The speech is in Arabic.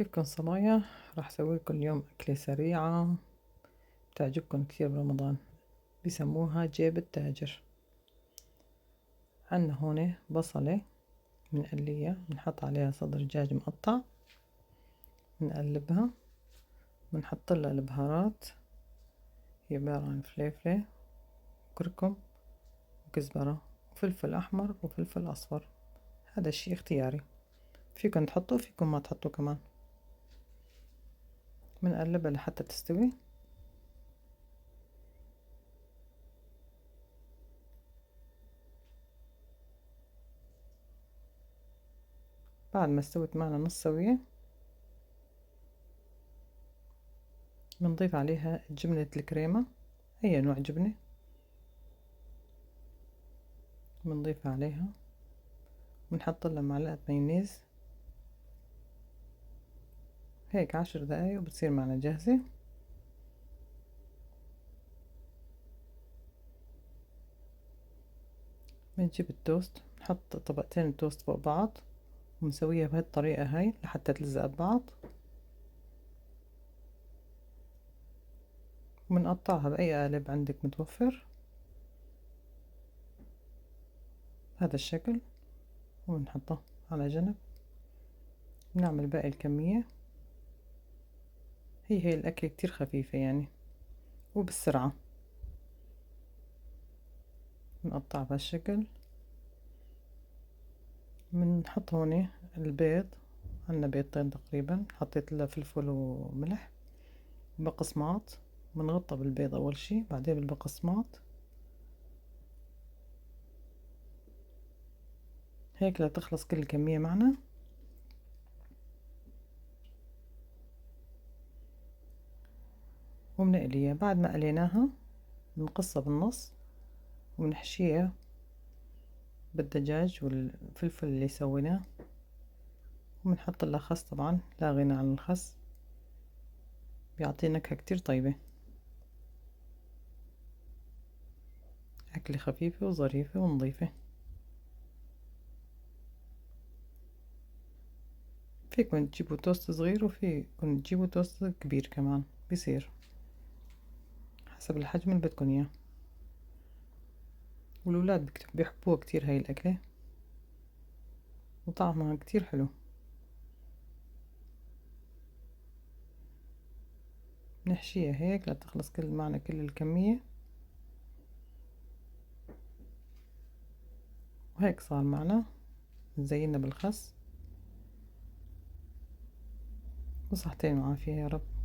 كيفكن صبايا؟ راح اسوي لكم اليوم اكلة سريعة بتعجبكم كثير برمضان. بيسموها جيب التاجر. عنا هون بصلة بنقليها، بنحط عليها صدر دجاج مقطع، بنقلبها، بنحط لها البهارات. هي عبارة عن فليفلة، كركم، وكزبرة، وفلفل احمر وفلفل اصفر. هذا الشي اختياري، فيكن تحطوه فيكن ما تحطوه كمان. بنقلبها لحتى تستوي. بعد ما استوت معنا نص سوية بنضيف عليها جبنة الكريمة، أي نوع جبنة بنضيفها عليها، بنحط لها معلقة مايونيز. هيك 10 دقايق وبتصير معنا جاهزة. بنجيب التوست، نحط طبقتين التوست فوق بعض ونسويها بهاي الطريقة هاي لحتى تلزق ببعض، وبنقطعها بأي قالب عندك متوفر هذا الشكل، وبنحطها على جنب. بنعمل باقي الكمية. هي الأكلة كتير خفيفة يعني وبالسرعة. بنقطع بهالشكل. بنحط هون البيض، عنا بيضتين تقريبا، حطيت لها فلفل وملح بقسماط. بنغطى بالبيض أول شي، بعدين بالبقسماط. هيك لتخلص كل الكمية معنا. وبنقليها. بعد ما قليناها بنقصها بالنص وبنحشيها بالدجاج والفلفل اللي سويناه، وبنحط لها خس. طبعا لا غنى عن الخس، بيعطي نكهة كتير طيبة. أكلة خفيفة وظريفة ونظيفة. فيكم تجيبوا توست صغير وفيكم تجيبوا توست كبير كمان، بيصير حسب الحجم اللي بدكن اياه. والولاد بيحبوها كتير هاي الأكلة، وطعمها كتير حلو. نحشيها هيك لتخلص كل معنا كل الكمية. وهيك صار معنا. زينا بالخس. وصحتين وعافية يا رب.